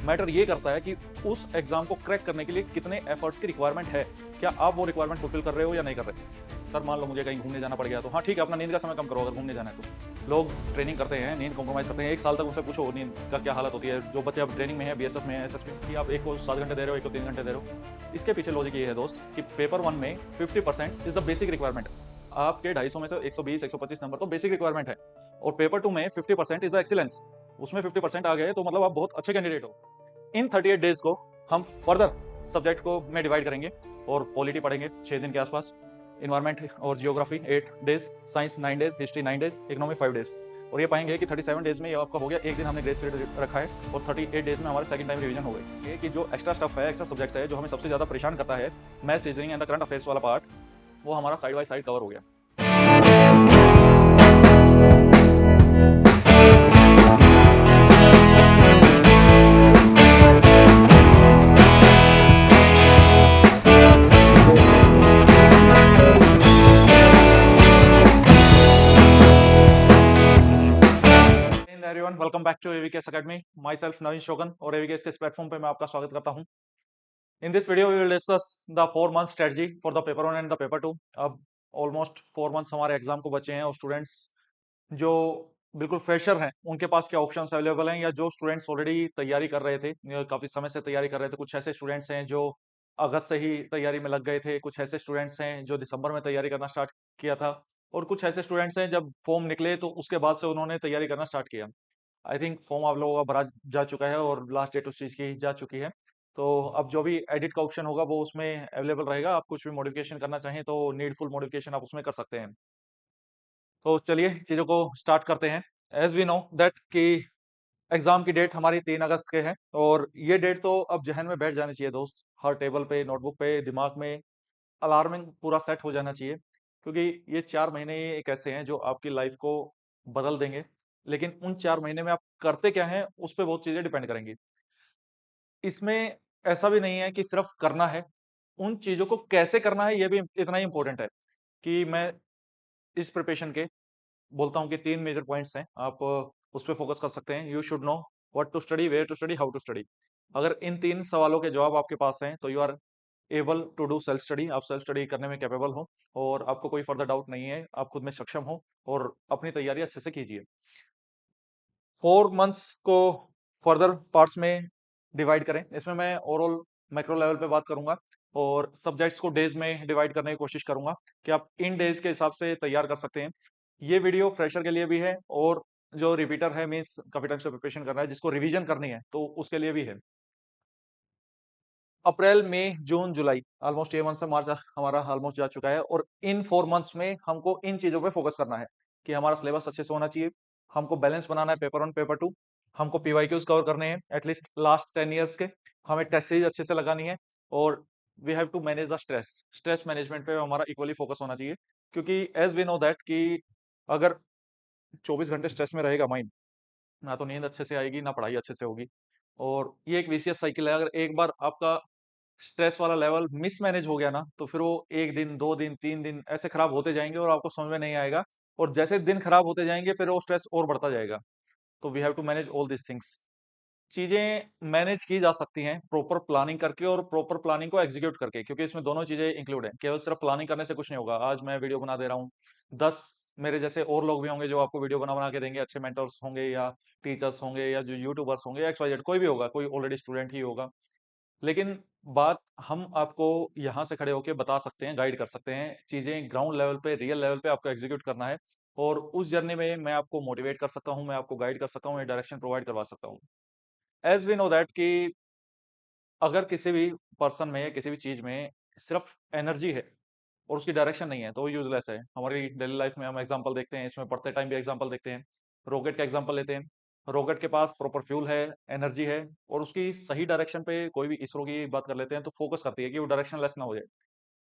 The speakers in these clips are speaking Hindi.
मैटर ये करता है कि उस एग्ज़ाम को क्रैक करने के लिए कितने एफर्ट्स की रिक्वायरमेंट है। क्या आप वो रिक्वायरमेंट फुलफ़िल कर रहे हो या नहीं कर रहे? सर मान लो मुझे कहीं घूमने जाना पड़ गया तो हाँ ठीक है, अपना नींद का समय कम करो अगर घूमने जाना है तो। लोग ट्रेनिंग करते हैं, नींद कॉम्प्रोमाइज़ करते हैं, 1 साल तक उनसे पूछो नींद का क्या हालत होती है। जो बच्चे अब ट्रेनिंग में हैं, बीएसएफ में हैं, एसएसबी में, कि आप एक को 7 घंटे दे रहे हो, एक को 3 घंटे दे रहे हो। इसके पीछे लॉजिक ये है दोस्त कि पेपर 1 में 50% इज़ द बेसिक रिक्वायरमेंट। आपके 250 में से 120, 125 नंबर तो बेसिक रिक्वायरमेंट है और पेपर 2 में 50% इज़ द एक्सीलेंस। उसमें 50% आ गए तो मतलब आप बहुत अच्छे कैंडिडेट हो। इन 38 डेज को हम फर्दर सब्जेक्ट को में डिवाइड करेंगे और पॉलिटी पढ़ेंगे 6 दिन के आसपास, इन्वायरमेंट और geography 8 days, science 9 days, history 9 days, economy 5 days. और ये पाएंगे कि 37 डेज में ये आपका हो गया, एक दिन हमने ग्रेस पीरियड रखा है और 38 डेज में हमारे सेकंड टाइम रिवीजन हो गई। ये कि जो एक्स्ट्रा स्टफ है, एक्स्ट्रा सब्जेक्ट्स है, जो हमें सबसे ज़्यादा परेशान करता है, maths, reasoning and the current affairs वाला पार्ट, वो हमारा साइड बाय साइड कवर हो गया। Everyone, welcome back to AVKS academy. Myself Naveen Shogan और एवीकेएस के इस प्लेटफॉर्म पे मैं आपका स्वागत करता हूं। In this video we will discuss the 4 month strategy for the paper 1 and the paper 2। अब ऑलमोस्ट 4 मंथ्स हमारे एग्जाम को बचे हैं और स्टूडेंट्स जो बिल्कुल फ्रेशर हैं उनके पास क्या ऑप्शंस अवेलेबल हैं, या जो स्टूडेंट्स ऑलरेडी तैयारी कर रहे थे या काफ़ी समय से तैयारी कर रहे थे। कुछ ऐसे स्टूडेंट्स हैं जो अगस्त से ही तैयारी में लग गए थे, कुछ ऐसे स्टूडेंट्स हैं जो दिसंबर में तैयारी करना स्टार्ट किया था, और कुछ ऐसे स्टूडेंट्स हैं जब फॉर्म निकले तो उसके बाद से उन्होंने तैयारी करना स्टार्ट किया। आई थिंक फॉर्म आप लोगों का भरा जा चुका है और लास्ट डेट उस चीज़ की जा चुकी है। तो अब जो भी एडिट का ऑप्शन होगा वो उसमें अवेलेबल रहेगा। आप कुछ भी मॉडिफिकेशन करना चाहें तो नीडफुल मॉडिफिकेशन आप उसमें कर सकते हैं। तो चलिए चीज़ों को स्टार्ट करते हैं। एज़ वी नो दैट कि एग्ज़ाम की डेट हमारी 3 अगस्त के है और ये डेट तो अब ज़हन में बैठ जानी चाहिए दोस्त। हर टेबल पे, नोटबुक पे, दिमाग में अलार्मिंग पूरा सेट हो जाना चाहिए, क्योंकि ये 4 महीने एक ऐसे हैं जो आपकी लाइफ़ को बदल देंगे। लेकिन उन 4 महीने में आप करते क्या हैं, उस पे बहुत चीज़ें डिपेंड करेंगी। इसमें ऐसा भी नहीं है कि सिर्फ़ करना है, उन चीज़ों को कैसे करना है ये भी इतना ही इम्पोर्टेंट है। कि मैं इस प्रिपरेशन के बोलता हूँ कि 3 मेजर पॉइंट्स हैं, आप उस पे फ़ोकस कर सकते हैं। You should know what to study, where to study, how to study. अगर इन 3 सवालों के जवाब आपके पास हैं, तो you are able to do self study. आप सेल्फ स्टडी करने में कैपेबल हो और आपको कोई फर्दर डाउट नहीं है, आप खुद में सक्षम हो और अपनी तैयारी अच्छे से कीजिए। 4 मंथ्स को फर्दर पार्ट्स में डिवाइड करें। इसमें मैं ओवरऑल मैक्रो लेवल पे बात करूँगा और सब्जेक्ट्स को डेज़ में डिवाइड करने की कोशिश करूँगा कि आप इन डेज़ के हिसाब से तैयार कर सकते हैं। ये वीडियो फ्रेशर के लिए भी है और जो रिपीटर है, मीन्स काफ़ी टाइम से प्रिपरेशन कर रहा है, जिसको रिवीजन करनी है, तो उसके लिए भी है। अप्रैल, मई, जून, जुलाई, ऑलमोस्ट ये मंथ से मार्च हमारा ऑलमोस्ट जा चुका है और इन 4 मंथ्स में हमको इन चीज़ों पे फ़ोकस करना है कि हमारा सिलेबस अच्छे से होना चाहिए, हमको बैलेंस बनाना है पेपर 1, पेपर 2, हमको पीवाईक्यूज़ कवर करने हैं एटलीस्ट लास्ट 10 इयर्स के, हमें टेस्ट सीरीज़ अच्छे से लगानी है और we have to manage the stress. Stress management पे हमारा इक्वली फ़ोकस होना चाहिए, क्योंकि एज़ वी नो दैट कि अगर 24 घंटे स्ट्रेस में रहेगा माइंड, ना तो नींद अच्छे से आएगी, ना पढ़ाई अच्छे से होगी और ये एक विशियस साइकिल है। अगर एक बार आपका स्ट्रेस वाला लेवल मिसमैनेज हो गया ना, तो फिर वो 1 दिन, 2 दिन, 3 दिन ऐसे खराब होते जाएँगे और आपको समझ में नहीं आएगा और जैसे दिन खराब होते जाएँगे, फिर वो स्ट्रेस और बढ़ता जाएगा। तो we have to manage all these things. चीज़ें मैनेज की जा सकती हैं प्रॉपर प्लानिंग करके और प्रॉपर प्लानिंग को एग्ज़ीक्यूट करके, क्योंकि इसमें दोनों चीज़ें इंक्लूड हैं। केवल सिर्फ प्लानिंग करने से कुछ नहीं होगा। आज मैं वीडियो बना दे रहा हूँ, 10 मेरे जैसे और लोग भी होंगे जो आपको वीडियो बना-बना के देंगे, अच्छे मेंटर्स होंगे या टीचर्स होंगे या जो यूट्यूबर्स होंगे, एक्स, वाई, जेड कोई भी होगा, कोई ऑलरेडी स्टूडेंट ही होगा। लेकिन बात हम आपको यहाँ से खड़े होके बता सकते हैं, गाइड कर सकते हैं। चीज़ें ग्राउंड लेवल पे, रियल लेवल पे आपको एग्ज़ीक्यूट करना है और उस जर्नी में मैं आपको मोटिवेट कर सकता हूँ, मैं आपको गाइड कर सकता हूँ, एक डायरेक्शन प्रोवाइड करवा सकता हूँ। एज़ वी नो दैट कि अगर किसी भी पर्सन में या किसी भी चीज़ में सिर्फ़ एनर्जी है और उसकी डायरेक्शन नहीं है, तो वो यूज़लेस है। हमारी डेली लाइफ़ में हम एग्ज़ाम्पल देखते हैं, इसमें पढ़ते टाइम भी एग्ज़ाम्पल देखते हैं। रॉकेट का एग्ज़ाम्पल लेते हैं। रॉकेट के पास प्रॉपर फ्यूल है, एनर्जी है और उसकी सही डायरेक्शन पे कोई भी इसरो की बात कर लेते हैं, तो फ़ोकस करती है कि वो डायरेक्शनलेस ना हो जाए।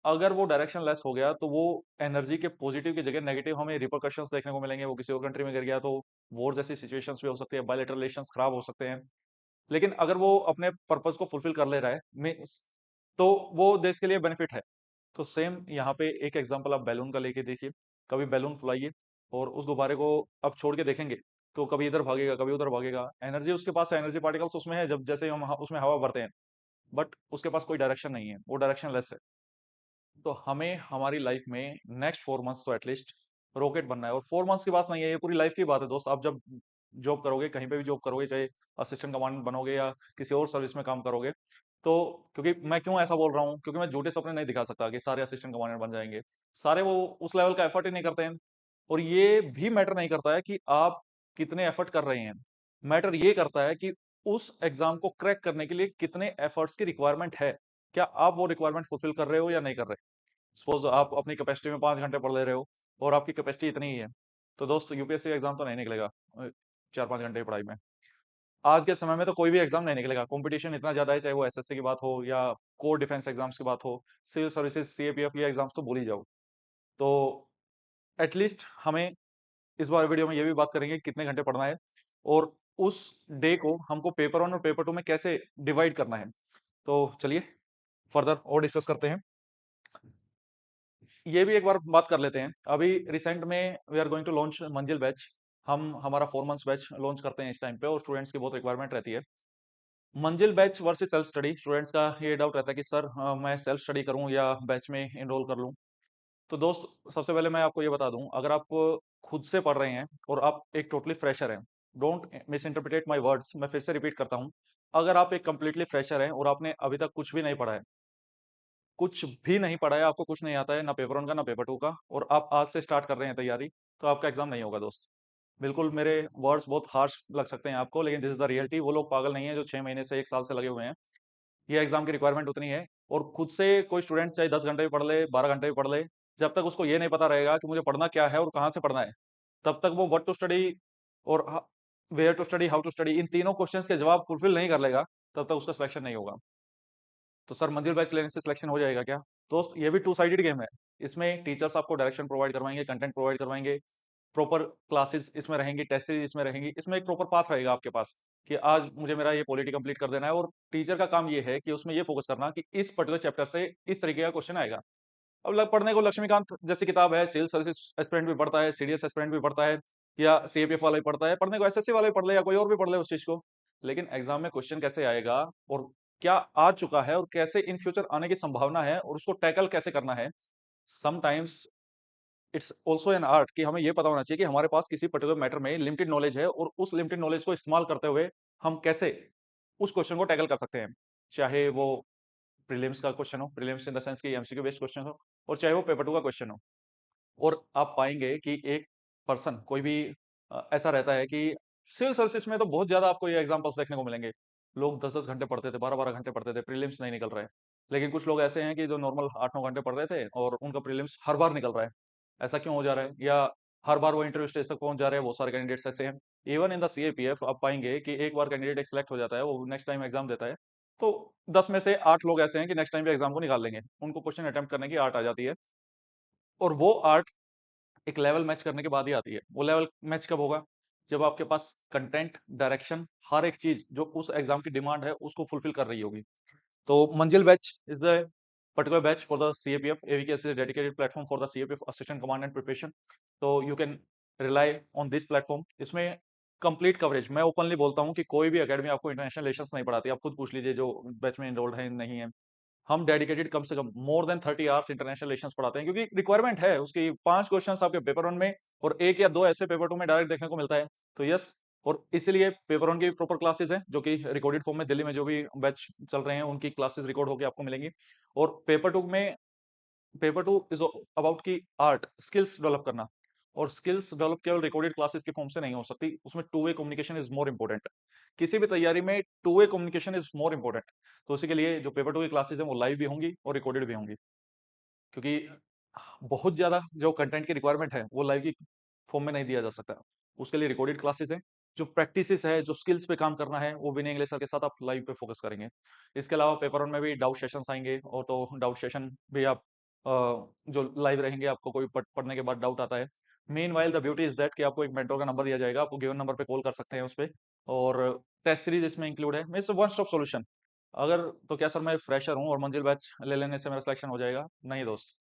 अगर वो डायरेक्शनलेस हो गया, तो वो एनर्जी के पॉज़िटिव की जगह नेगेटिव हमें रिपरकशंस देखने को मिलेंगे। वो किसी और कंट्री में गिर गया, तो वॉर जैसी सिचुएशंस भी हो सकती है, बायलैटरल रिलेशंस खराब हो सकते हैं। लेकिन अगर वो अपने पर्पज़ को फुलफ़िल कर ले रहा है, मीन्स तो वो देश के लिए बेनिफिट है। तो सेम यहाँ पे एक एग्ज़ाम्पल आप बैलून का लेके देखिए। कभी बैलून फुलाइए और उस गुब्बारे को आप छोड़ के देखेंगे, तो कभी इधर भागेगा, कभी उधर भागेगा। एनर्जी उसके पास है, एनर्जी पार्टिकल्स उसमें है, जब जैसे हम उसमें हवा भरते हैं, बट उसके पास कोई डायरेक्शन नहीं है, वो डायरेक्शनलेस है। तो हमें हमारी लाइफ में नेक्स्ट 4 मंथ्स तो एटलीस्ट रॉकेट बनना है। और 4 मंथ्स की बात नहीं है, ये पूरी लाइफ की बात है दोस्त। आप जब जॉब करोगे, कहीं पे भी जॉब करोगे, चाहे असिस्टेंट कमांडेंट बनोगे या किसी और सर्विस में काम करोगे, तो क्योंकि मैं क्यों ऐसा बोल रहा हूँ, क्योंकि मैं झूठे सपने नहीं दिखा सकता कि सारे असिस्टेंट कमांडेंट बन जाएंगे। सारे वो उस लेवल का एफर्ट ही नहीं करते हैं। और ये भी मैटर नहीं करता है कि आप कितने एफर्ट कर रहे हैं। मैटर ये करता है कि उस एग्जाम को क्रैक करने के लिए कितने एफर्ट्स की रिक्वायरमेंट है। क्या आप वो रिक्वायरमेंट फुलफिल कर रहे हो या नहीं कर रहे। सपोज आप अपनी कैपेसिटी में 5 घंटे पढ़ ले रहे हो और आपकी कैपेसिटी इतनी ही है, तो दोस्त यूपीएससी का एग्जाम तो नहीं निकलेगा 4-5 घंटे की पढ़ाई में। आज के समय में तो कोई भी एग्जाम नहीं निकलेगा, कंपटीशन इतना ज्यादा है, चाहे वो एसएससी की बात हो या कोर डिफेंस एग्जाम्स की बात हो, सिविल सर्विसेज सीएपीएफ ये एग्जाम्स तो भूल ही जाओ। तो एटलीस्ट हमें इस बार वीडियो में ये भी बात करेंगे कि कितने घंटे पढ़ना है और उस डे को हमको पेपर वन और पेपर टू में कैसे डिवाइड करना है। तो चलिए फर्दर और डिस्कस करते हैं। ये भी एक बार बात कर लेते हैं। अभी रिसेंट में we are going to launch Manzil batch. हम हमारा 4 मंथ्स बैच लॉन्च करते हैं इस टाइम पे, और स्टूडेंट्स की बहुत रिक्वायरमेंट रहती है। मंजिल batch versus self study, students का ये डाउट रहता है कि सर मैं सेल्फ स्टडी करूं या बैच में इनरोल कर लूं। तो दोस्त सबसे पहले मैं आपको ये बता दूं, अगर आप खुद से पढ़ रहे हैं और आप एक टोटली फ्रेशर हैं, don't miss interpret my words, मैं फिर से रिपीट करता हूं। अगर आप एक कंप्लीटली फ्रेशर हैं और आपने अभी तक कुछ भी नहीं पढ़ा है, कुछ भी नहीं पढ़ा है, आपको कुछ नहीं आता है, ना पेपर वन का ना पेपर टू का, और आप आज से स्टार्ट कर रहे हैं तैयारी, तो आपका एग्जाम नहीं होगा दोस्त। बिल्कुल मेरे वर्ड्स बहुत हार्श लग सकते हैं आपको, लेकिन दिस इज द रियलिटी। वो लोग पागल नहीं है जो 6 महीने से 1 साल से लगे हुए हैं। ये एग्जाम की रिक्वायरमेंट उतनी है। और खुद से कोई स्टूडेंट चाहे 10 घंटे भी पढ़ ले, 12 घंटे भी पढ़ ले, जब तक उसको ये नहीं पता रहेगा कि मुझे पढ़ना क्या है और कहाँ से पढ़ना है, तब तक वो व्हाट टू स्टडी और where to study, how to study, इन तीनों क्वेश्चंस के जवाब फुलफिल नहीं कर लेगा, तब तक उसका सिलेक्शन नहीं होगा। तो सर मंजिल बैच लेने से सिलेक्शन हो जाएगा क्या। दोस्त ये भी टू साइडेड गेम है। इसमें टीचर्स आपको डायरेक्शन प्रोवाइड करवाएंगे, कंटेंट प्रोवाइड करवाएंगे, प्रॉपर क्लासेस इसमें रहेंगी, टेस्ट सीरीज इसमें रहेंगी, इसमें एक प्रॉपर पाथ रहेगा आपके पास कि आज मुझे मेरा ये पॉलिटी कंप्लीट कर देना है। और टीचर का काम ये है कि उसमें ये फोकस करना कि इस पर्टिकुलर चैप्टर से इस तरीके का क्वेश्चन आएगा। अब पढ़ने को लक्ष्मीकांत जैसी किताब है, सिविल सर्विसेज एस्पिरेंट भी पढ़ता है, सीडीएस एस्पिरेंट भी पढ़ता है, या सीएपीएफ वाला भी पढ़ता है, पढ़ने को एसएससी वाला भी पढ़ ले या कोई और भी पढ़ ले उस चीज को। लेकिन एग्जाम में क्वेश्चन कैसे आएगा और क्या आ चुका है और कैसे इन फ्यूचर आने की संभावना है और उसको टैकल कैसे करना है, sometimes it's also an art. कि हमें ये पता होना चाहिए कि हमारे पास किसी पर्टिकुलर मैटर में लिमिटेड नॉलेज है, और उस लिमिटेड नॉलेज को इस्तेमाल करते हुए हम कैसे उस क्वेश्चन को टैकल कर सकते हैं। चाहे वो प्रीलिम्स का क्वेश्चन हो, प्रीलिम्स इन द सेंस कि एमसीक्यू बेस्ड क्वेश्चन हो, और चाहे वो पेपर टू का क्वेश्चन हो। और आप पाएंगे कि एक पर्सन कोई भी ऐसा रहता है कि सिविल सर्विसेज में तो बहुत ज्यादा आपको ये एग्जांपल्स देखने को मिलेंगे। लोग 10-10 घंटे पढ़ते थे, 12-12 घंटे पढ़ते थे, प्रीलिम्स नहीं निकल रहे। लेकिन कुछ लोग ऐसे हैं कि जो नॉर्मल 8-9 घंटे पढ़ रहे थे और उनका प्रीलिम्स हर बार निकल रहा है। ऐसा क्यों हो जा रहा है, या हर बार वो इंटरव्यू स्टेज तक पहुंच जा रहे हैं। बहुत सारे कैंडिडेट्स ऐसे हैं। इवन इन द सीएपीएफ आप पाएंगे कि एक बार कैंडिडेट एक सिलेक्ट हो जाता है, वो नेक्स्ट टाइम एग्जाम देता है, तो 10 में से 8 लोग ऐसे हैं कि नेक्स्ट टाइम भी एग्जाम को निकाल लेंगे, उनको क्वेश्चन अटेम्प्ट करने की आर्ट आ जाती है। और वो आर्ट एक लेवल मैच करने के बाद ही आती है। वो लेवल मैच कब होगा, जब आपके पास कंटेंट, डायरेक्शन, हर एक चीज जो उस एग्जाम की डिमांड है उसको फुलफिल कर रही होगी। तो मंजिल batch is the particular batch for the CAPF. AVKS is a dedicated platform for the CAPF assistant command and preparation. So you can rely on this platform. इसमें कंप्लीट कवरेज, मैं ओपनली बोलता हूँ कि कोई भी एकेडमी आपको इंटरनेशनल रिलेशंस नहीं पढ़ाती। आप खुद पूछ लीजिए जो बैच में इनरोल्ड है नहीं है। हम डेडिकेटेड कम से कम more than 30 hours international relations पढ़ाते हैं, क्योंकि रिक्वायरमेंट है उसकी। 5 क्वेश्चंस आपके पेपर वन में और 1 या 2 ऐसे पेपर टू में डायरेक्ट देखने को मिलता है। तो यस, और इसीलिए पेपर वन की प्रॉपर क्लासेस हैं जो कि रिकॉर्डेड फॉर्म में दिल्ली में जो भी बैच चल रहे हैं उनकी क्लासेस रिकॉर्ड होकर आपको मिलेंगी। और पेपर टू इज अबाउट की आर्ट स्किल्स डेवलप करना। और स्किल्स डेवलप केवल रिकॉर्डेड क्लासेस के फॉर्म से नहीं हो सकती, उसमें two way communication is more important. किसी भी तैयारी में two way communication is more important. तो उसी के लिए जो पेपर टू की क्लासेस हैं वो लाइव भी होंगी और रिकॉर्डेड भी होंगी, क्योंकि बहुत ज्यादा जो कंटेंट की रिक्वायरमेंट है वो लाइव की फॉर्म में नहीं दिया जा सकता। उसके लिए रिकॉर्डेड क्लासेस हैं। जो प्रैक्टिसेस है, जो स्किल्स पे काम करना है, वो विनय इंग्लिश सर के साथ आप लाइव पे फोकस करेंगे। इसके अलावा पेपर वन में भी डाउट सेशंस आएंगे, और तो डाउट सेशन भी आप जो लाइव रहेंगे, आपको कोई पढ़ने के बाद डाउट आता है। Main while the beauty is that कि आपको एक मेंटोर का नंबर दिया जाएगा, आपको गिवन नंबर पे कॉल कर सकते हैं उस पे। और टेस्ट सीरीज इसमें इंक्लूड है, मीन्स वन स्टॉप सॉल्यूशन। अगर तो क्या सर मैं फ्रेशर हूँ और मंजिल बैच ले लेने से मेरा सिलेक्शन हो जाएगा, नहीं दोस्त।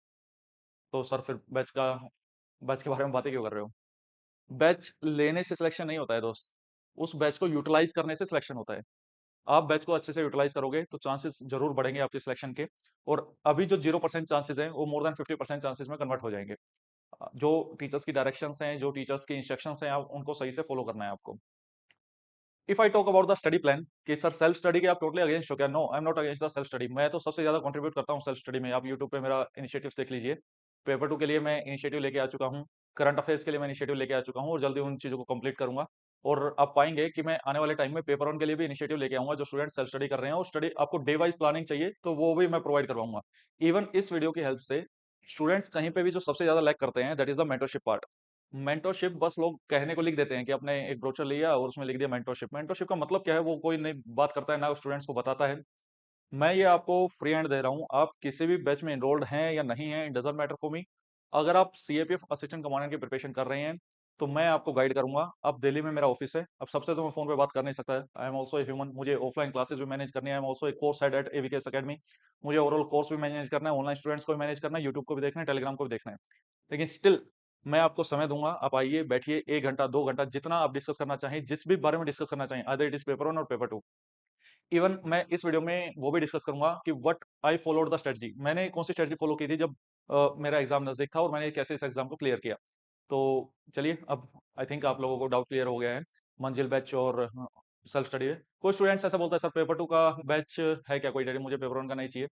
तो सर फिर बैच के बारे में बातें क्यों कर रहे हो। बैच लेने से सिलेक्शन नहीं होता है दोस्त, उस बैच को यूटिलाइज करने से सिलेक्शन होता है। आप बैच को अच्छे से यूटिलाइज करोगे तो चांसेस जरूर बढ़ेंगे आपके सिलेक्शन के। और अभी जो 0% चांसेस हैं वो मोर देन 50% चांसेस में कन्वर्ट हो जाएंगे। जो टीचर्स की डायरेक्शंस हैं, जो टीचर्स की इंस्ट्रक्शंस हैं, आप उनको सही से फॉलो करना है आपको। If I talk about the study plan कि सर सेल्फ स्टडी के आप टोटली अगेंस्ट हो क्या? No, I am not against the self study. मैं तो सबसे ज्यादा कंट्रीब्यूट करता हूँ सेल्फ स्टडी में। आप यूट्यूब पे मेरा इनिशिएटिव देख लीजिए। पेपर 2 के लिए मैं इनिशिएटिव लेके आ चुका हूँ, करंट अफेयर्स के लिए मैं इनिशिएटिव लेके आ चुका हूँ और जल्दी उन चीजों को कंप्लीट करूंगा। और आप पाएंगे कि मैं आने वाले टाइम में पेपर 1 के लिए भी इनिशिएटिव लेके आऊंगा। जो स्टूडेंट सेल्फ स्टडी कर रहे हैं और स्टडी आपको डे वाइज प्लानिंग चाहिए तो वो भी मैं प्रोवाइड करवाऊंगा। इवन इस वीडियो की हेल्प से स्टूडेंट्स कहीं पे भी जो सबसे ज्यादा लैक करते हैं that is the mentorship part. Mentorship बस लोग कहने को लिख देते हैं कि आपने एक ब्रोचर लिया और उसमें लिख दिया मेंटरशिप। मेंटरशिप का मतलब क्या है वो कोई नहीं बात करता है, ना स्टूडेंट्स को बताता है। मैं ये आपको फ्री हैंड दे रहा हूँ, आप किसी भी बैच में एनरोल्ड हैं या नहीं हैं, it doesn't matter for me. अगर आप सीएपीएफ असिस्टेंट कमांडेंट की प्रिपरेशन कर रहे हैं तो मैं आपको गाइड करूंगा। अब दिल्ली में मेरा ऑफिस है। अब सबसे तो मैं फोन पे बात कर नहीं सकता है, आई एम ऑल्सो ह्यूमन। मुझे ऑफलाइन क्लासेस भी मैनेज करनी है, I am also a course head at AVKS academy. मुझे ओवरऑल कोर्स भी मैनेज करना है, ऑनलाइन स्टूडेंट्स को भी मैनेज करना है, यूट्यूब को भी देखना है, टेलीग्राम को भी देखना है। लेकिन स्टिल मैं आपको समय दूंगा, आप आइए बैठिए 1 घंटा 2 घंटा जितना आप डिस्कस करना चाहें, जिस भी बारे में डिस्कस करना चाहें, अदर इट इज पेपर 1 और पेपर 2। इवन मैं इस वीडियो में वो भी डिस्कस करूंगा कि what I followed the strategy, मैंने कौन सी स्ट्रेटजी फॉलो की थी जब मेरा एग्जाम नजदीक था और मैंने कैसे इस एग्जाम को क्लियर किया। तो चलिए, अब आई थिंक आप लोगों को डाउट क्लियर हो गया है मंजिल बैच और सेल्फ स्टडी है। कोई स्टूडेंट्स ऐसा बोलता है सर पेपर 2 का बैच है क्या कोई? डेडी मुझे पेपर 1 का नहीं चाहिए।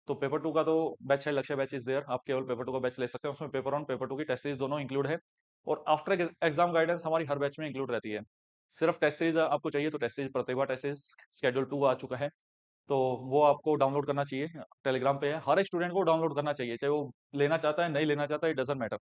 तो पेपर 2 का तो बैच है, लक्ष्य बैच इज देयर। आप केवल पेपर 2 का बैच ले सकते हैं, उसमें पेपर 1 पेपर 2 की टेस्ट सीरीज दोनों इंक्लूड है। और आफ्टर एग्जाम गाइडेंस हमारी हर बैच में इंक्लूड रहती है। सिर्फ टेस्ट सीरीज आपको चाहिए तो टेस्ट सीरीज प्रतिभा टेस्ट सीरीज शेड्यूल 2 आ चुका है, तो वो आपको डाउनलोड करना चाहिए। टेलीग्राम पे है, हर एक स्टूडेंट को डाउनलोड करना चाहिए, चाहे वो लेना चाहता है नहीं लेना चाहता है, इट डजंट मैटर।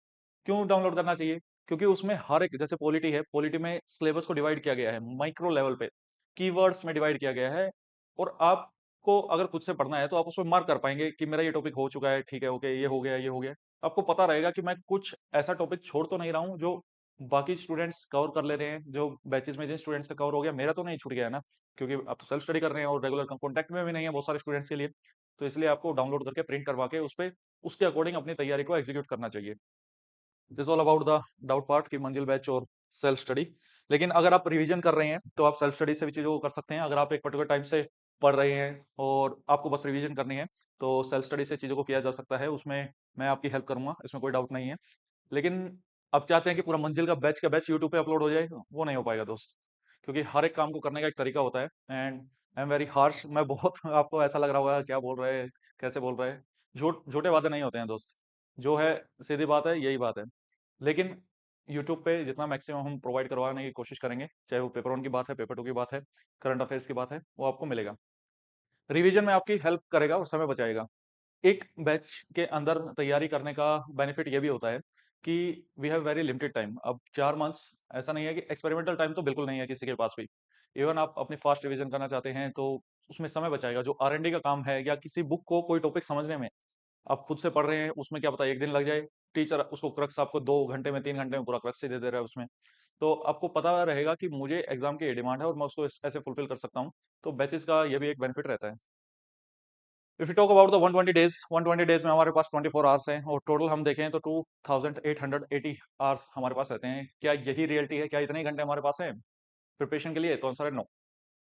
क्यों डाउनलोड करना चाहिए? क्योंकि उसमें हर एक, जैसे पॉलिटी है, पॉलिटी में सिलेबस को डिवाइड किया गया है माइक्रो लेवल पे, कीवर्ड्स में डिवाइड किया गया है। और आपको अगर खुद से पढ़ना है तो आप उसमें मार्क कर पाएंगे कि मेरा ये टॉपिक हो चुका है, ठीक है, ओके, ये हो गया, ये हो गया। आपको पता रहेगा कि मैं कुछ ऐसा टॉपिक छोड़ तो नहीं रहा हूँ जो बाकी स्टूडेंट्स कवर कर ले रहे हैं, जो बैचेस में जिन स्टूडेंट्स का कवर हो गया, मेरा तो नहीं छूट गया है ना। क्योंकि आप तो सेल्फ स्टडी कर रहे हैं और रेगुलर कॉन्टैक्ट में भी नहीं है बहुत सारे स्टूडेंट्स के लिए। तो इसलिए आपको डाउनलोड करके प्रिंट करवा के उस पे उसके अकॉर्डिंग अपनी तैयारी को एग्जीक्यूट करना चाहिए। This all about the doubt part की मंजिल बैच और सेल्फ स्टडी। लेकिन अगर आप रिवीजन कर रहे हैं तो आप सेल्फ स्टडी से भी चीज़ों को कर सकते हैं। अगर आप एक पर्टिकुलर टाइम से पढ़ रहे हैं और आपको बस रिवीजन करनी है तो सेल्फ स्टडी से चीज़ों को किया जा सकता है, उसमें मैं आपकी हेल्प करूंगा, इसमें कोई डाउट नहीं है। लेकिन अब चाहते हैं कि पूरा मंजिल का बैच यूट्यूब पे अपलोड हो जाए, वो नहीं हो पाएगा दोस्त। क्योंकि हर एक काम को करने का एक तरीका होता है and I am very harsh. मैं बहुत आपको ऐसा लग रहा होगा क्या बोल रहे हैं, कैसे बोल रहे हैं। झूठे वादे नहीं होते हैं दोस्त, जो है सीधी बात है, यही बात है। लेकिन यूट्यूब पे जितना मैक्सिमम हम प्रोवाइड करवाने की कोशिश करेंगे, चाहे वो पेपर 1 की बात है, पेपर 2 की बात है, करंट अफेयर्स की बात है, वो आपको मिलेगा। रिवीजन में आपकी हेल्प करेगा और समय बचाएगा। एक बैच के अंदर तैयारी करने का बेनिफिट ये भी होता है कि we have very limited time. अब 4 मंथ्स ऐसा नहीं है कि एक्सपेरिमेंटल टाइम तो बिल्कुल नहीं है किसी के पास भी। इवन आप अपनी फास्ट रिवीजन करना चाहते हैं तो उसमें समय बचाएगा। जो आर&डी का काम है या किसी बुक को कोई टॉपिक समझने में आप खुद से पढ़ रहे हैं, उसमें क्या पता 1 दिन लग जाए, टीचर उसको क्रक्स आपको 2 घंटे में 3 घंटे में पूरा क्रक्स ही दे दे रहा है उसमें। तो आपको पता रहेगा कि मुझे एग्जाम की ये डिमांड है और मैं उसको ऐसे फुलफिल कर सकता हूँ। तो बैचेस का ये भी एक बेनिफिट रहता है। If you talk about the 120 days में हमारे पास 24 आवर्स हैं और टोटल हम देखें तो 2880 आवर्स हमारे पास रहते हैं। क्या यही रियलिटी है? क्या इतने ही घंटे हमारे पास हैं प्रिपरेशन के लिए? तो आंसर है नो।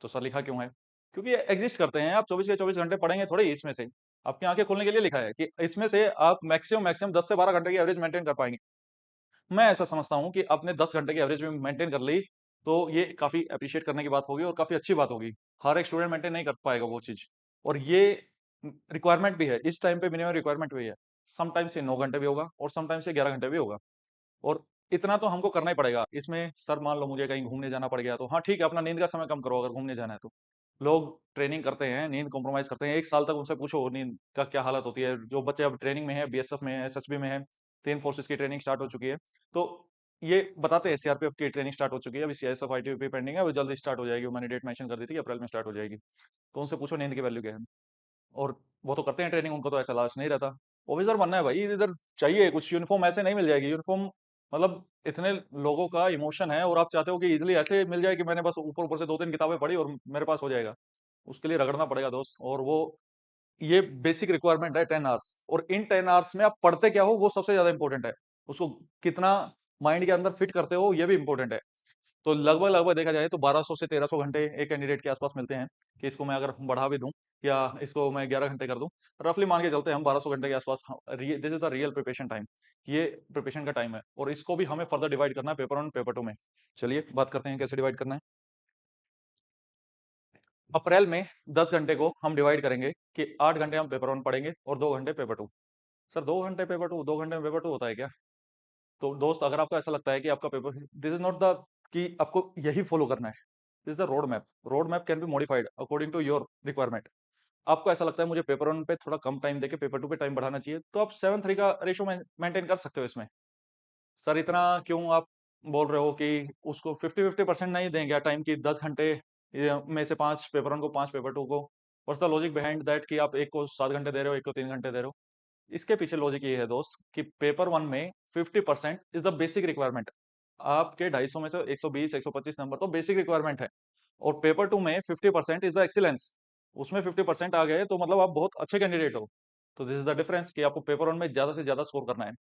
तो सर लिखा क्यों है? क्योंकि एग्जिस्ट करते हैं। आप 24 के 24 घंटे पढ़ेंगे थोड़े ही इसमें से। आपकी आंखें खोलने के लिए लिखा है कि इसमें से आप मैक्सिमम मैक्सिमम 10 से 12 घंटे की एवरेज मेंटेन कर पाएंगे। मैं ऐसा समझता हूँ कि आपने 10 घंटे की एवरेज में मेंटेन कर ली तो ये काफी अप्रिशिएट करने की बात होगी और काफी अच्छी बात होगी। हर एक स्टूडेंट मेंटेन नहीं कर पाएगा वो चीज। और ये रिक्वायरमेंट भी है, इस टाइम पे मिनिमम रिक्वायरमेंट भी है। समटाइम्स ये 9 घंटे भी होगा और समटाइम्स ये 11 घंटे भी होगा। और इतना तो हमको करना ही पड़ेगा इसमें। सर मान लो मुझे कहीं घूमने जाना पड़ गया तो हाँ ठीक है, अपना नींद का समय कम करो अगर घूमने जाना है तो। लोग ट्रेनिंग करते हैं, नींद कॉम्प्रोमाइज करते हैं, 1 साल तक उनसे पूछो नींद का क्या हालत होती है। जो बच्चे अब ट्रेनिंग में है, बीएसएफ में है, एसएसबी में है, 3 फोर्सेस की ट्रेनिंग स्टार्ट हो चुकी है, तो ये बताते हैं सीआरपीएफ की ट्रेनिंग स्टार्ट हो चुकी है, अभी सीआईएसएफ आईटीबीपी पेंडिंग है, वो जल्दी स्टार्ट हो जाएगी। मैंने डेट मेंशन कर दी थी, अप्रैल में स्टार्ट हो जाएगी। तो उनसे पूछो नींद की वैल्यू क्या है। और वो तो करते हैं ट्रेनिंग, उनको तो ऐसा लाश नहीं रहता। ऑफिसर बनना है भाई, इधर चाहिए कुछ। यूनिफॉर्म ऐसे नहीं मिल जाएगी यूनिफॉर्म। मतलब इतने लोगों का इमोशन है और आप चाहते हो कि इजीली ऐसे मिल जाए कि मैंने बस ऊपर ऊपर से 2-3 किताबें पढ़ी और मेरे पास हो जाएगा। उसके लिए रगड़ना पड़ेगा दोस्त। और वो ये बेसिक रिक्वायरमेंट है 10 आवर्स। और इन 10 आवर्स में आप पढ़ते क्या हो वो सबसे ज्यादा इंपॉर्टेंट है। उसको कितना माइंड के अंदर फिट करते हो, ये भी इंपॉर्टेंट है। तो लगभग लगभग देखा जाए तो 1200 से 1300 घंटे एक कैंडिडेट के आसपास मिलते हैं, कि इसको मैं अगर बढ़ा भी दूं या इसको मैं 11 घंटे कर दूं, रफली मान के चलते हैं हम 1200 घंटे के आसपास। This is the real preparation time, ये प्रिपरेशन का टाइम है, और इसको भी हमें फर्दर डिवाइड करना है पेपर वन पेपर टू में। चलिए बात करते हैं कैसे डिवाइड करना है। अप्रैल में 10 घंटे को हम डिवाइड करेंगे कि 8 घंटे हम पेपर वन पढ़ेंगे और 2 घंटे पेपर टू। सर 2 घंटे पेपर टू, 2 घंटे में पेपर टू होता है क्या? तो दोस्त अगर आपको ऐसा लगता है कि आपका paper, this is not the कि आपको यही फॉलो करना है, this is the road map. Road map can be modified according to your requirement. आपको ऐसा लगता है मुझे पेपर वन पे थोड़ा कम टाइम देके पेपर टू पे टाइम बढ़ाना चाहिए, तो आप 7:3 का रेशो मेंटेन कर सकते हो इसमें। सर इतना क्यों आप बोल रहे हो कि उसको 50-50% नहीं देंगे टाइम की, 10 घंटे में से 5 पेपर वन को, 5 पेपर टू को? What's the logic behind that कि आप एक को 7 घंटे दे रहे हो, एक को 3 घंटे दे रहे हो? इसके पीछे लॉजिक ये है दोस्त कि पेपर वन में 50% इज द बेसिक रिक्वायरमेंट। आपके 250 में से 120 125 नंबर तो बेसिक रिक्वायरमेंट है, और पेपर टू में 50% इज द एक्सीलेंस। उसमें 50% आ गए तो मतलब आप बहुत अच्छे कैंडिडेट हो। तो दिस इज द डिफरेंस कि आपको पेपर वन में ज्यादा से ज्यादा स्कोर करना है,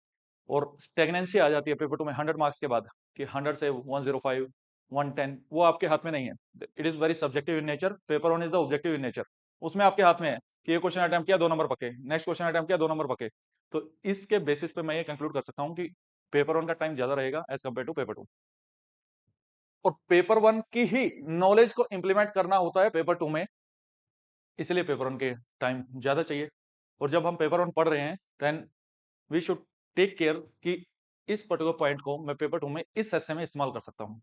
और स्टेगनेंसी आ जाती है पेपर टू में 100 मार्क्स के बाद, कि 100 से 105 110 वो आपके हाथ में नहीं है। It is very subjective in nature, paper one is the objective in nature. उसमें आपके हाथ में है कि ये क्वेश्चन अटेम्प्ट किया 2 नंबर पके, नेक्स्ट क्वेश्चन अटेम्प्ट किया 2 नंबर पके। तो इसके बेसिस पे मैं ये कंक्लूड कर सकता हूँ कि पेपर वन का टाइम ज्यादा रहेगा as compare to paper two, और पेपर वन की ही नॉलेज को इंप्लीमेंट करना होता है पेपर टू में, इसलिए पेपर वन के टाइम ज्यादा चाहिए। और जब हम पेपर वन पढ़ रहे हैं then we should take care कि इस पर्टिकुलर पॉइंट को मैं पेपर टू में इस हिस्से में इस्तेमाल कर सकता हूँ।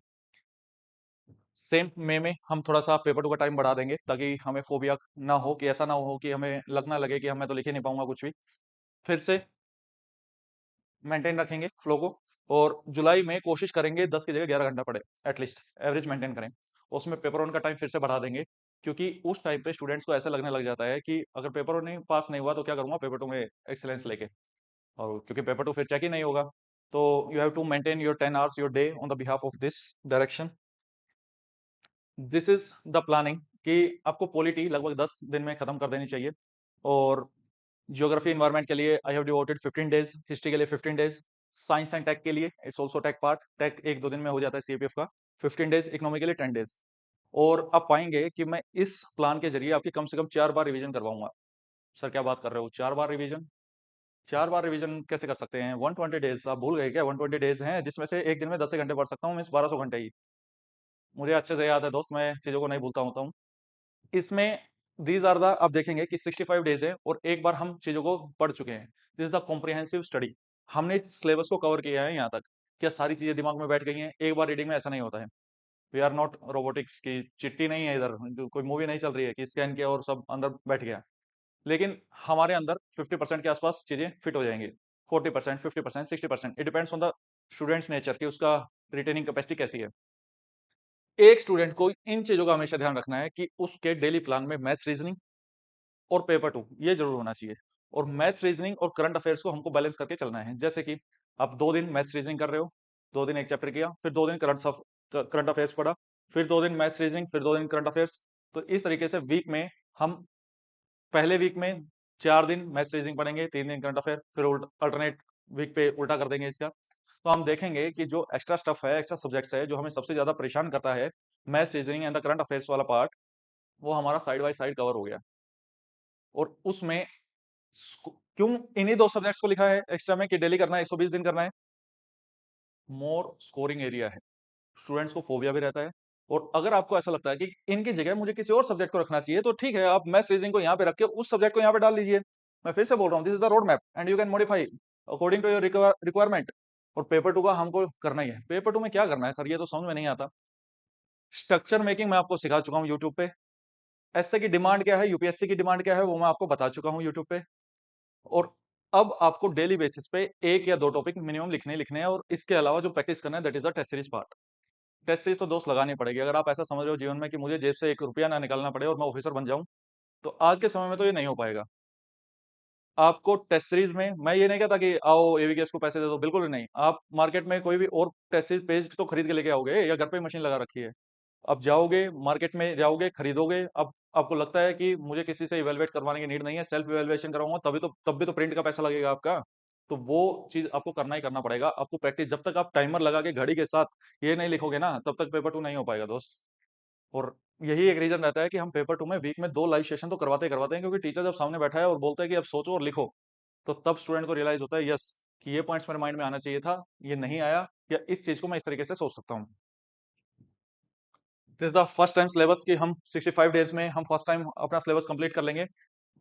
सेम में हम थोड़ा सा पेपर टू का टाइम बढ़ा देंगे, ताकि हमें फोबिया ना हो, कि ऐसा ना हो कि हमें लगना लगे कि मैं तो लिख ही नहीं पाऊंगा कुछ भी। फिर से मेंटेन रखेंगे फ्लो को, और जुलाई में कोशिश करेंगे 10 की जगह 11 घंटा पड़े, एटलीस्ट एवरेज मेंटेन करें। उसमें पेपर वन का टाइम फिर से बढ़ा देंगे, क्योंकि उस टाइम पे स्टूडेंट्स को ऐसा लगने लग जाता है कि अगर पेपर वन नहीं पास नहीं हुआ तो क्या करूंगा पेपर टू में एक्सेलेंस लेके, और क्योंकि पेपर टू फिर चेक ही नहीं होगा। तो you have to maintain your 10 hours your day on the behalf of this direction. This is the planning कि आपको पॉलिटी लगभग 10 दिन में खत्म कर देनी चाहिए, और जियोग्राफी इन्वायरमेंट के लिए I have devoted 15 days, history के लिए 15 डेज, साइंस एंड टेक के लिए it's also tech part, tech 1-2 दिन में हो जाता है सीपीएफ का, 15 डेज, इकोनॉमी के लिए 10 डेज। और आप पाएंगे कि मैं इस प्लान के जरिए आपकी कम से कम 4 बार रिवीजन करवाऊंगा। सर क्या बात कर रहे हो, 4 बार रिवीजन? 4 बार रिवीजन कैसे कर सकते हैं? 120 डेज आप भूल गए क्या? 120 डेज हैं जिसमें से एक दिन में 10 घंटे पढ़ सकता हूँ, मीन्स 1200 घंटे ही। मुझे अच्छे से याद है दोस्त, मैं चीजों को नहीं भूलता होता हूँ। इसमें दीज आर द, आप देखेंगे कि 65 डेज है और एक बार हम चीजों को पढ़ चुके हैं। This is the comprehensive study. हमने सिलेबस को कवर किया है यहाँ तक, क्या सारी चीजें दिमाग में बैठ गई हैं एक बार रीडिंग में? ऐसा नहीं होता है। वी आर नॉट रोबोटिक्स की चिट्ठी नहीं है इधर, कोई मूवी नहीं चल रही है कि स्कैन किया और सब अंदर बैठ गया। लेकिन हमारे अंदर 50% के आसपास चीजें फिट हो जाएंगी, 40%, 50%, 60%, it depends on the students nature कि उसका रिटेनिंग कैपेसिटी कैसी है। एक स्टूडेंट को इन चीजों का हमेशा ध्यान रखना है कि उसके डेली प्लान में मैथ्स, रीजनिंग और पेपर टू ये जरूर होना चाहिए, और मैथ्स, रीजनिंग और करंट अफेयर्स को हमको बैलेंस करके चलना है। जैसे कि आप 2 दिन मैथ्स रीजनिंग कर रहे हो, 2 दिन एक चैप्टर किया, फिर 2 दिन करंट अफेयर्स पढ़ा, फिर 2 दिन मैथ्स रीजनिंग, फिर 2 दिन करंट अफेयर्स। तो इस तरीके से वीक में हम पहले वीक में 4 दिन मैथ्स रीजनिंग पढ़ेंगे, 3 दिन करंट अफेयर, फिर अल्टरनेट वीक पे उल्टा कर देंगे इसका। तो हम देखेंगे कि जो एक्स्ट्रा स्टफ है, एक्स्ट्रा सब्जेक्ट्स है, जो हमें सबसे ज्यादा परेशान करता है, maths, reasoning and the current affairs वाला पार्ट, वो हमारा साइड बाय साइड कवर हो गया। और उसमें क्यों इन्हीं 2 सब्जेक्ट्स को लिखा है एक्स्ट्रा में कि डेली करना है, 120 दिन करना है? मोर स्कोरिंग एरिया है, स्टूडेंट्स को फोबिया भी रहता है। और अगर आपको ऐसा लगता है कि इनकी जगह मुझे किसी और सब्जेक्ट को रखना चाहिए, तो ठीक है, आप मैथ्स, रीजनिंग को यहाँ पे रख के उस सब्जेक्ट को यहाँ पे डाल लीजिए। मैं फिर से बोल रहा हूँ, this is the road map and you can modify according to your requirement. और पेपर टू का हमको करना ही है। पेपर टू में क्या करना है सर, ये तो समझ में नहीं आता। स्ट्रक्चर मेकिंग मैं आपको सिखा चुका हूँ यूट्यूब पे। एसए की डिमांड क्या है, यूपीएससी की डिमांड क्या है, वो मैं आपको बता चुका हूँ यूट्यूब पे। और अब आपको डेली बेसिस पे 1 या 2 टॉपिक मिनिमम लिखने ही लिखने हैं, और इसके अलावा जो प्रैक्टिस करना है that is the test series part. Test series तो दोस्त लगानी पड़ेगी। अगर आप ऐसा समझ रहे हो जीवन में कि मुझे जेब से 1 रुपया ना निकालना पड़े और मैं ऑफिसर बन जाऊं, तो आज के समय में तो ये नहीं हो पाएगा। आपको टेस्ट सीरीज में, मैं ये नहीं कहता कि आओ एवीकेएस को पैसे दे दो, बिल्कुल भी नहीं। आप मार्केट में कोई भी और टेस्ट सीरीज पेज तो खरीद के लेके आओगे, या घर पे मशीन लगा रखी है? अब जाओगे मार्केट में, जाओगे खरीदोगे। अब आपको लगता है कि मुझे किसी से इवेलुएट करवाने की नीड नहीं है, सेल्फ इवेलुएशन कराऊंगा, तभी तो, तब भी तो प्रिंट का पैसा लगेगा आपका। तो वो चीज़ आपको करना ही करना पड़ेगा। आपको प्रैक्टिस जब तक आप टाइमर लगा के घड़ी के साथ ये नहीं लिखोगे ना, तब तक पेपर 2 नहीं हो पाएगा दोस्त। और यही एक रीज़न रहता है कि हम पेपर 2 में वीक में 2 लाइव सेशन तो करवाते ही करवाते हैं, क्योंकि टीचर जब सामने बैठा है और बोलता है कि अब सोचो और लिखो, तो तब स्टूडेंट को रियलाइज़ होता है यस, कि ये पॉइंट्स मेरे माइंड में आना चाहिए था, ये नहीं आया, या इस चीज़ को मैं इस तरीके से सोच सकता हूँ। This is the first time syllabus कि हम 65 डेज़ में हम फर्स्ट टाइम अपना सिलेबस कंप्लीट कर लेंगे।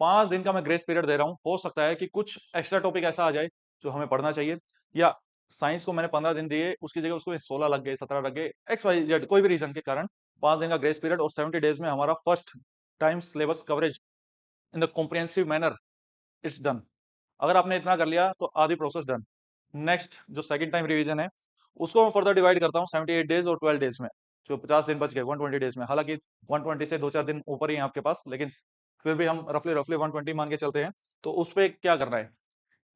5 दिन का मैं ग्रेस पीरियड दे रहा हूँ। हो सकता है कि कुछ एक्स्ट्रा टॉपिक ऐसा आ जाए जो हमें पढ़ना चाहिए, या साइंस को मैंने 15 दिन दिए, उसकी जगह उसको 16 लग गए, 17 लग गए, एक्स वाई जेड कोई भी रीज़न के कारण 5 दिन का ग्रेस पीरियड और 70 डेज़ में हमारा first time syllabus coverage in the comprehensive manner it's done. अगर आपने इतना कर लिया तो आधी प्रोसेस डन। नेक्स्ट जो सेकंड टाइम रिवीजन है, उसको मैं फर्दर डिवाइड करता हूँ 78 डेज और 12 डेज में, जो 50 दिन बच गए 120 डेज में। हालांकि 120 से 2-4 दिन ऊपर ही है आपके पास, लेकिन फिर भी हम रफली रफली 120 मान के चलते हैं। तो उस पे क्या करना है,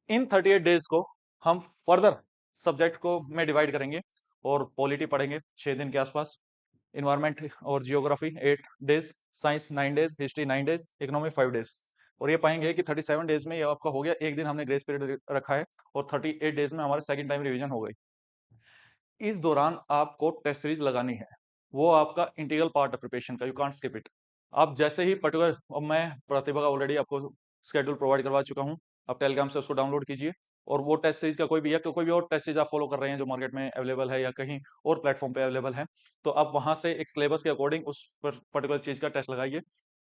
इन 38 डेज को हम फर्दर सब्जेक्ट को में डिवाइड करेंगे, और पॉलिटी पढ़ेंगे 6 दिन के आसपास, इन्वायरमेंट और geography 8 days, science 9 days, history 9 days, economy 5 days. और ये पाएंगे कि 37 डेज में ये आपका हो गया, एक दिन हमने ग्रेस पीरियड रखा है, और 38 डेज में हमारा सेकंड टाइम रिवीजन हो गई। इस दौरान आपको टेस्ट सीरीज लगानी है, वो आपका इंटीग्रल पार्ट है प्रिपरेशन का, यू कांट स्किप इट। आप जैसे ही पर्टिकुलर, अब मैं प्रतिभा का ऑलरेडी आपको शेड्यूल प्रोवाइड करवा चुका हूँ, आप टेलीग्राम से उसको डाउनलोड कीजिए, और वो टेस्ट सीरीज का कोई भी, या कोई भी और टेस्ट सीरीज आप फॉलो कर रहे हैं जो मार्केट में अवेलेबल है या कहीं और प्लेटफॉर्म पे अवेलेबल है, तो आप वहां से एक सिलेबस के अकॉर्डिंग उस पर पर्टिकुलर चीज का टेस्ट लगाइए।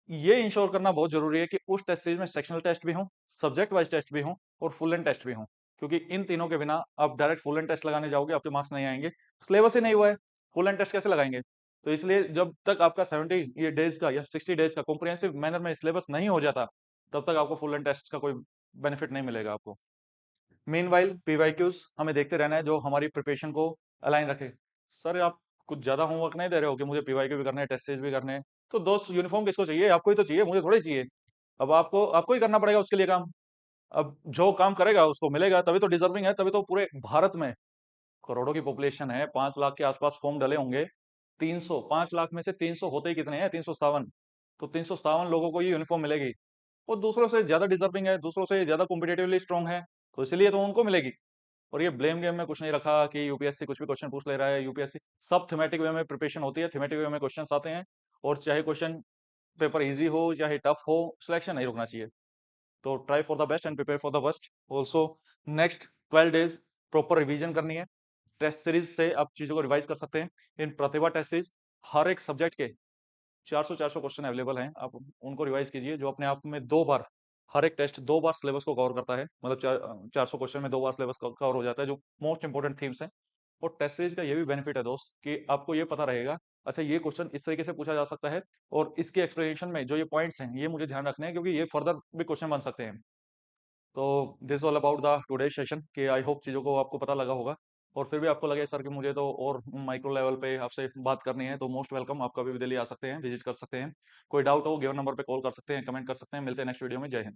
ये इंश्योर करना बहुत जरूरी है कि उस टेस्ट सीरीज में सेक्शनल टेस्ट भी हों, सब्जेक्ट वाइज टेस्ट भी हों, और फुल एंड टेस्ट भी हों, क्योंकि इन तीनों के बिना आप डायरेक्ट फुल एंड टेस्ट लगाने जाओगे, आपके मार्क्स नहीं आएंगे। सिलेबस ही नहीं हुआ है, फुल एंड टेस्ट कैसे लगाएंगे? तो इसलिए जब तक आपका 70 ये डेज का या 60 डेज का कॉम्प्रिहेंसिव मैनर में सिलेबस नहीं हो जाता, तब तक आपको फुल एंड टेस्ट का कोई बेनिफिट नहीं मिलेगा आपको। मीनवाइल पीवाईक्यूज हमें देखते रहना है, जो हमारी प्रिपरेशन को अलाइन रखे। सर आप कुछ ज्यादा होमवर्क नहीं दे रहे हो कि मुझे पीवाईक्यू भी करने हैं, टेस्ट सीरीज भी करने हैं? तो दोस्त यूनिफॉर्म किसको चाहिए? आपको ही तो चाहिए, मुझे थोड़ी चाहिए। अब आपको आपको ही करना पड़ेगा उसके लिए काम। अब जो काम करेगा उसको मिलेगा, तभी तो डिजर्विंग है, तभी तो पूरे भारत में करोड़ों की पॉपुलेशन है, 5 लाख के आसपास फॉर्म डले होंगे। 300, 5 लाख में से 300 होते ही कितने हैं? 357। तो 357 लोगों को ये यूनिफॉर्म मिलेगी। वो दूसरों से ज्यादा डिजर्विंग है, दूसरों से ज्यादा कॉम्पिटेटिवली स्ट्रांग है, तो इसलिए तो उनको मिलेगी। और ये ब्लेम गेम में कुछ नहीं रखा कि यूपीएससी कुछ भी क्वेश्चन पूछ ले रहा है। यूपीएससी सब थीमेटिक वे में प्रिपरेशन होती है, थीमेटिक वे में क्वेश्चंस आते हैं, और चाहे क्वेश्चन पेपर इजी हो चाहे टफ हो, सिलेक्शन नहीं रुकना चाहिए। तो try for the best and prepare for the worst also. Next 12 days proper revision करनी है। टेस्ट सीरीज से आप चीज़ों को रिवाइज कर सकते हैं। इन प्रतिभा टेस्ट सीरीज हर एक सब्जेक्ट के 400 क्वेश्चन अवेलेबल हैं, आप उनको रिवाइज कीजिए, जो अपने आप में 2 बार, हर एक टेस्ट 2 बार सिलेबस को कवर करता है, मतलब 400 क्वेश्चन में 2 बार सिलेबस कवर हो जाता है, जो मोस्ट इंपॉर्टेंट थीम्स हैं। और टेस्ट सीरीज का ये भी बेनिफिट है दोस्त, कि आपको ये पता रहेगा, अच्छा ये क्वेश्चन इस तरीके से पूछा जा सकता है, और इसके एक्सप्लेनेशन में जो ये पॉइंट्स हैं ये मुझे ध्यान रखने हैं, क्योंकि ये फर्दर भी क्वेश्चन बन सकते हैं। तो this all about the today session, कि आई होप चीज़ों को आपको पता लगा होगा। और फिर भी आपको लगे सर कि मुझे तो और माइक्रो लेवल पे आपसे बात करनी है, तो मोस्ट वेलकम, आप कभी भी दिल्ली आ सकते हैं, विजिट कर सकते हैं। कोई डाउट हो गिवन नंबर पे कॉल कर सकते हैं, कमेंट कर सकते हैं। मिलते हैं नेक्स्ट वीडियो में। जय हिंद।